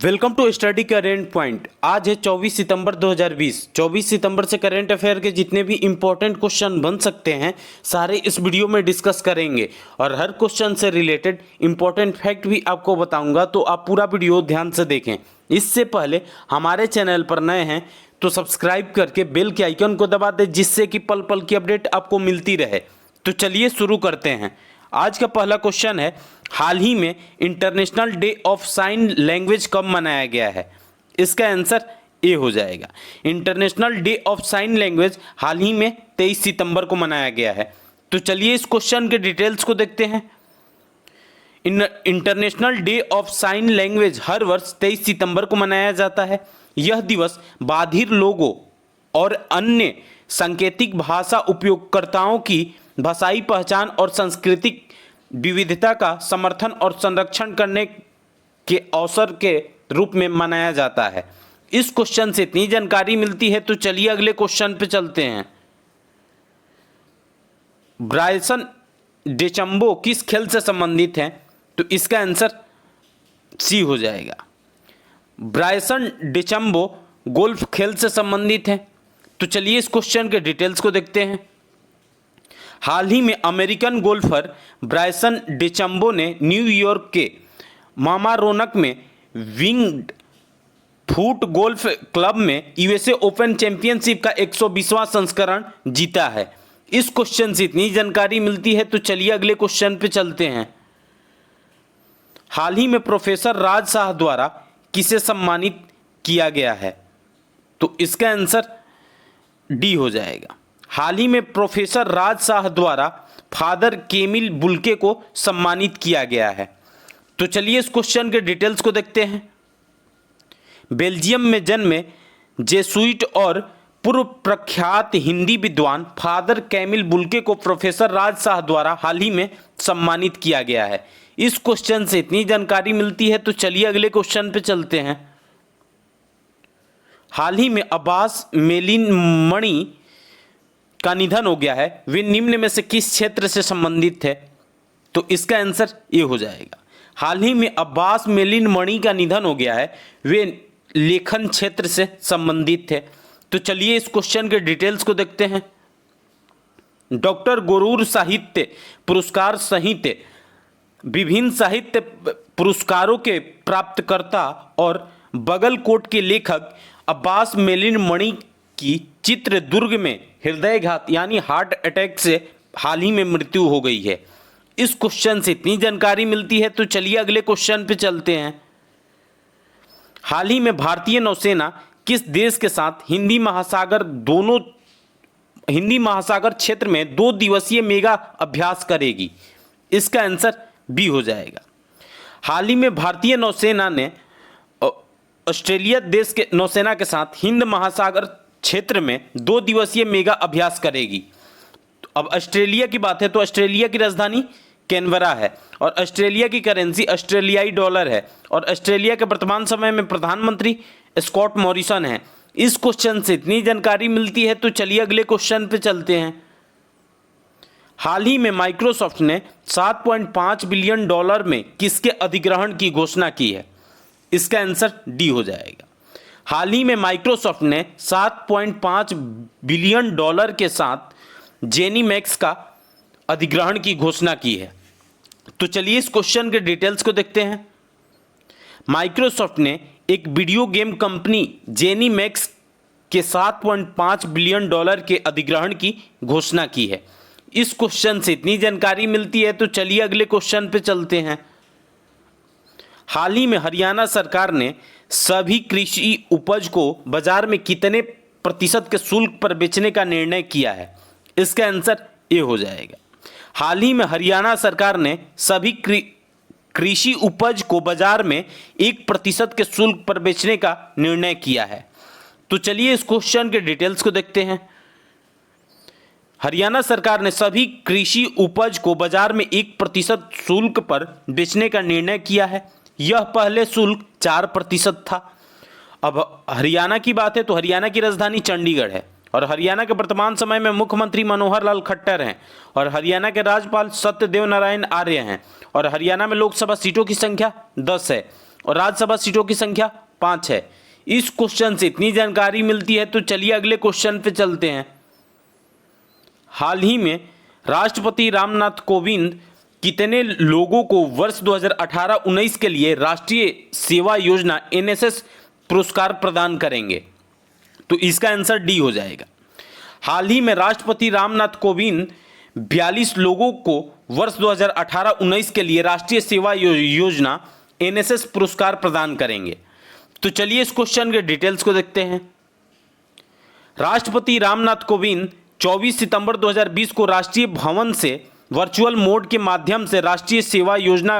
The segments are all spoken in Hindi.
Welcome to study current point. आज है 24 सितंबर 2020। 24 सितंबर से करेंट अफेयर के जितने भी इंपॉर्टेंट क्वेश्चन बन सकते हैं सारे इस वीडियो में डिस्कस करेंगे और हर क्वेश्चन से रिलेटेड इंपॉर्टेंट फैक्ट भी आपको बताऊंगा, तो आप पूरा वीडियो ध्यान से देखें। इससे पहले हमारे चैनल पर नए हैं तो सब्सक्राइब करके बेल के आइकन को दबा दें, जिससे कि पल पल की अपडेट आपको मिलती रहे। तो चलिए शुरू करते हैं। आज का पहला क्वेश्चन है, हाल ही में international day of sign language कब मनाया गया है? इसका आंसर ए हो जाएगा। International day of sign language हाल ही में 23 सितंबर को मनाया गया है। तो चलिए इस क्वेश्चन के डिटेल्स को देखते हैं। International day of sign language हर वर्ष 23 सितंबर को मनाया जाता है। यह दिवस बाधिर लोगों और अन्य सांकेतिक भाषा उपयोगकर्ताओं की भाषाई पहचान और सांस्कृतिक विविधता का समर्थन और संरक्षण करने के अवसर के रूप में मनाया जाता है। इस क्वेश्चन से इतनी जानकारी मिलती है, तो चलिए अगले क्वेश्चन पे चलते हैं। ब्रायसन डेचम्बो किस खेल से संबंधित है? तो इसका आंसर सी हो जाएगा। ब्रायसन डेचम्बो गोल्फ खेल से संबंधित है। तो चलिए इस क्वेश्चन के डिटेल्स को देखते हैं। हाल ही में अमेरिकन गोल्फर ब्रायसन डेचम्बो ने न्यूयॉर्क के मामारोनक में विंग्ड फूट गोल्फ क्लब में यूएसए ओपन चैंपियनशिप का 120वां संस्करण जीता है। इस क्वेश्चन से इतनी जानकारी मिलती है, तो चलिए अगले क्वेश्चन पे चलते हैं। हाल ही में प्रोफेसर राज शाह द्वारा किसे सम्मानित किया गया है? तो इसका आंसर डी हो जाएगा। हाल ही में प्रोफेसर राज शाह द्वारा फादर केमिल बुल्के को सम्मानित किया गया है। तो चलिए इस क्वेश्चन के डिटेल्स को देखते हैं। बेल्जियम में जन्मे जेसुइट और पूर्व प्रख्यात हिंदी विद्वान फादर कैमिल बुल्के को प्रोफेसर राज शाह द्वारा हाल ही में सम्मानित किया गया है। इस क्वेश्चन से इतनी जानकारी मिलती है, तो चलिए अगले क्वेश्चन पे चलते हैं। हाल ही में अब्बास मेलिनमणि का निधन हो गया है। वे निम्न में से किस क्षेत्र से संबंधित है? तो इसका आंसर ये हो जाएगा। हाल ही में अब्बास मेलिनमणि का निधन हो गया है। वे लेखन क्षेत्र से संबंधित थे। तो चलिए इस क्वेश्चन के डिटेल्स को देखते हैं। डॉक्टर गोरूर साहित्य पुरस्कार सहित विभिन्न साहित्य पुरस्कारों के प्राप्तकर्ता और बगलकोट के लेखक अब्बास मेलिनमणि की चित्रदुर्ग में हृदयघात यानी हार्ट अटैक से हाल ही में मृत्यु हो गई है। इस क्वेश्चन से इतनी जानकारी मिलती है, तो चलिए अगले क्वेश्चन पे चलते हैं। हाल ही में भारतीय नौसेना किस देश के साथ हिंदी महासागर क्षेत्र में 2 दिवसीय मेगा अभ्यास करेगी? इसका आंसर बी हो जाएगा। हाल ही में भारतीय नौसेना ने ऑस्ट्रेलिया देश के नौसेना के साथ हिंद महासागर क्षेत्र में 2 दिवसीय मेगा अभ्यास करेगी। तो अब ऑस्ट्रेलिया की बात है, तो ऑस्ट्रेलिया की राजधानी कैनबरा है और ऑस्ट्रेलिया की करेंसी ऑस्ट्रेलियाई डॉलर है और ऑस्ट्रेलिया के वर्तमान समय में प्रधानमंत्री स्कॉट मॉरिसन है। इस क्वेश्चन से इतनी जानकारी मिलती है, तो चलिए अगले क्वेश्चन पे चलते हैं। हाल ही में माइक्रोसॉफ्ट ने $7.5 बिलियन में किसके अधिग्रहण की घोषणा की है? इसका आंसर डी हो जाएगा। हाल ही में माइक्रोसॉफ्ट ने $7.5 बिलियन के साथ जेनीमैक्स का अधिग्रहण की घोषणा की है। तो चलिए इस क्वेश्चन के डिटेल्स को देखते हैं। माइक्रोसॉफ्ट ने एक वीडियो गेम कंपनी जेनीमैक्स के $7.5 बिलियन के अधिग्रहण की घोषणा की है। इस क्वेश्चन से इतनी जानकारी मिलती है, तो चलिए अगले क्वेश्चन पे चलते हैं। हाल ही में हरियाणा सरकार ने सभी कृषि उपज को बाजार में कितने प्रतिशत के शुल्क पर बेचने का निर्णय किया है? इसका आंसर ए हो जाएगा। हाल ही में हरियाणा सरकार ने सभी कृषि उपज को बाजार में 1% के शुल्क पर बेचने का निर्णय किया है। तो चलिए इस क्वेश्चन के डिटेल्स को देखते हैं। हरियाणा सरकार ने सभी कृषि उपज को बाजार में 1% शुल्क पर बेचने का निर्णय किया है। यह पहले शुल्क 4% था। अब हरियाणा की बात है, तो हरियाणा की राजधानी चंडीगढ़ है और हरियाणा के वर्तमान समय में मुख्यमंत्री मनोहर लाल खट्टर हैं और हरियाणा के राज्यपाल सत्यदेव नारायण आर्य हैं और हरियाणा में लोकसभा सीटों की संख्या 10 है और राज्यसभा सीटों की संख्या 5 है। इस क्वेश्चन से इतनी जानकारी मिलती है तो चलिए अगले क्वेश्चन पे चलते हैं। हाल ही में राष्ट्रपति रामनाथ कोविंद कितने लोगों को वर्ष 2018-19 के लिए राष्ट्रीय सेवा योजना एनएसएस पुरस्कार प्रदान करेंगे? तो इसका आंसर डी हो जाएगा। हाल ही में राष्ट्रपति रामनाथ कोविंद 42 लोगों को वर्ष 2018-19 के लिए राष्ट्रीय सेवा योजना एनएसएस पुरस्कार प्रदान करेंगे। तो चलिए इस क्वेश्चन के डिटेल्स को देखते हैं। राष्ट्रपति रामनाथ कोविंद 24 सितंबर 2020 को राष्ट्रीय भवन से वर्चुअल मोड के माध्यम से राष्ट्रीय सेवा योजना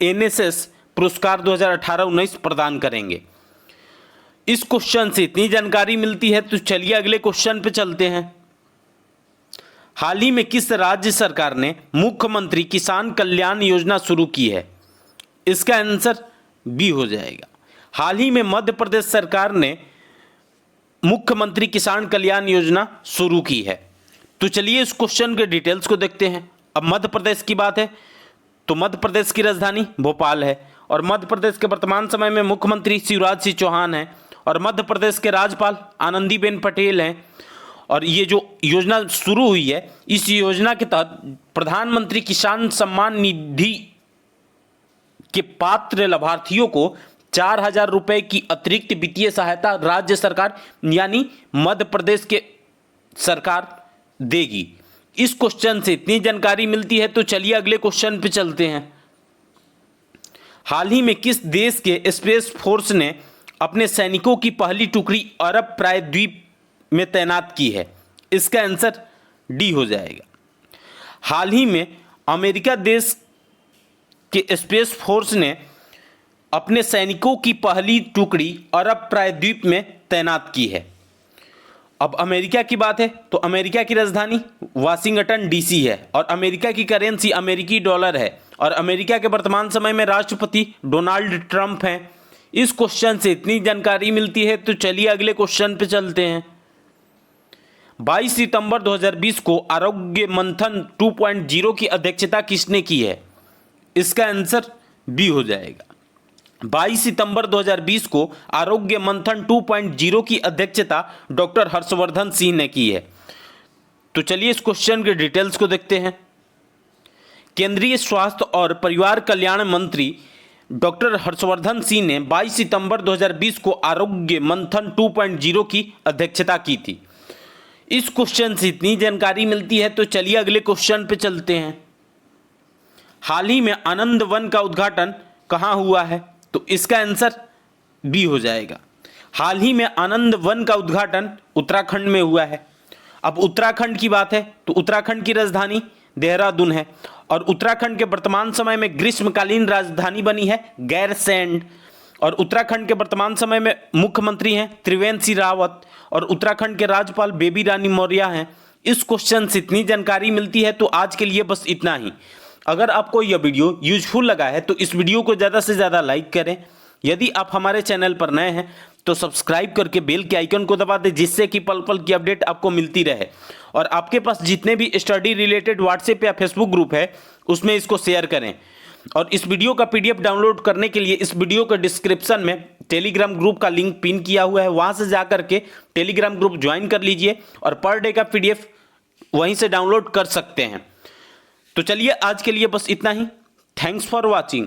एनएसएस पुरस्कार 2018-19 प्रदान करेंगे। इस क्वेश्चन से इतनी जानकारी मिलती है तो चलिए अगले क्वेश्चन पे चलते हैं। हाल ही में किस राज्य सरकार ने मुख्यमंत्री किसान कल्याण योजना शुरू की है? इसका आंसर बी हो जाएगा। हाल ही में मध्य प्रदेश सरकार ने मुख्यमंत्री किसान कल्याण योजना शुरू की है। तो चलिए इस क्वेश्चन के डिटेल्स को देखते हैं। अब मध्य प्रदेश की बात है तो मध्य प्रदेश की राजधानी भोपाल है और मध्य प्रदेश के वर्तमान समय में मुख्यमंत्री शिवराज सिंह चौहान हैं और मध्य प्रदेश के राज्यपाल आनंदीबेन पटेल हैं। और ये जो योजना शुरू हुई है, इस योजना के तहत प्रधानमंत्री किसान सम्मान निधि के पात्र लाभार्थियों को 4,000 रुपए की अतिरिक्त वित्तीय सहायता राज्य सरकार यानी मध्य प्रदेश के सरकार देगी। इस क्वेश्चन से इतनी जानकारी मिलती है तो चलिए अगले क्वेश्चन पे चलते हैं। हाल ही में किस देश के स्पेस फोर्स ने अपने सैनिकों की पहली टुकड़ी अरब प्रायद्वीप में तैनात की है? इसका आंसर डी हो जाएगा। हाल ही में अमेरिका देश के स्पेस फोर्स ने अपने सैनिकों की पहली टुकड़ी अरब प्रायद्वीप में तैनात की है। अब अमेरिका की बात है तो अमेरिका की राजधानी वाशिंगटन डीसी है और अमेरिका की करेंसी अमेरिकी डॉलर है और अमेरिका के वर्तमान समय में राष्ट्रपति डोनाल्ड ट्रंप हैं। इस क्वेश्चन से इतनी जानकारी मिलती है तो चलिए अगले क्वेश्चन पे चलते हैं। 22 सितंबर 2020 को आरोग्य मंथन 2.0 की अध्यक्षता किसने की है? इसका आंसर बी हो जाएगा। 22 सितंबर 2020 को आरोग्य मंथन 2.0 की अध्यक्षता डॉक्टर हर्षवर्धन सिंह ने की है। तो चलिए इस क्वेश्चन के डिटेल्स को देखते हैं। केंद्रीय स्वास्थ्य और परिवार कल्याण मंत्री डॉक्टर हर्षवर्धन सिंह ने 22 सितंबर 2020 को आरोग्य मंथन 2.0 की अध्यक्षता की थी। इस क्वेश्चन से इतनी जानकारी मिलती है तो चलिए अगले क्वेश्चन पे चलते हैं। हाल ही में आनंद वन का उद्घाटन कहाँ हुआ है? तो इसका आंसर बी हो जाएगा। हाल ही में आनंद वन का उद्घाटन उत्तराखंड में हुआ है। अब उत्तराखंड की बात है तो उत्तराखंड की राजधानी देहरादून है और उत्तराखंड के वर्तमान समय में ग्रीष्मकालीन राजधानी बनी है गैरसैंण और उत्तराखंड के वर्तमान समय में मुख्यमंत्री हैं त्रिवेंद्र सिंह रावत और उत्तराखंड के राज्यपाल बेबी रानी मौर्य हैं। इस क्वेश्चन से इतनी जानकारी मिलती है तो आज के लिए बस इतना ही। अगर आपको यह वीडियो यूजफुल लगा है तो इस वीडियो को ज़्यादा से ज़्यादा लाइक करें। यदि आप हमारे चैनल पर नए हैं तो सब्सक्राइब करके बेल के आइकन को दबा दें जिससे कि पल पल की अपडेट आपको मिलती रहे और आपके पास जितने भी स्टडी रिलेटेड व्हाट्सएप या फेसबुक ग्रुप है उसमें इसको शेयर करें। और इस वीडियो का PDF डाउनलोड करने के लिए इस वीडियो के डिस्क्रिप्शन में टेलीग्राम ग्रुप का लिंक पिन किया हुआ है, वहाँ से जाकर के टेलीग्राम ग्रुप ज्वाइन कर लीजिए और पर डे का PDF वहीं से डाउनलोड कर सकते हैं। तो चलिए आज के लिए बस इतना ही। Thanks for watching.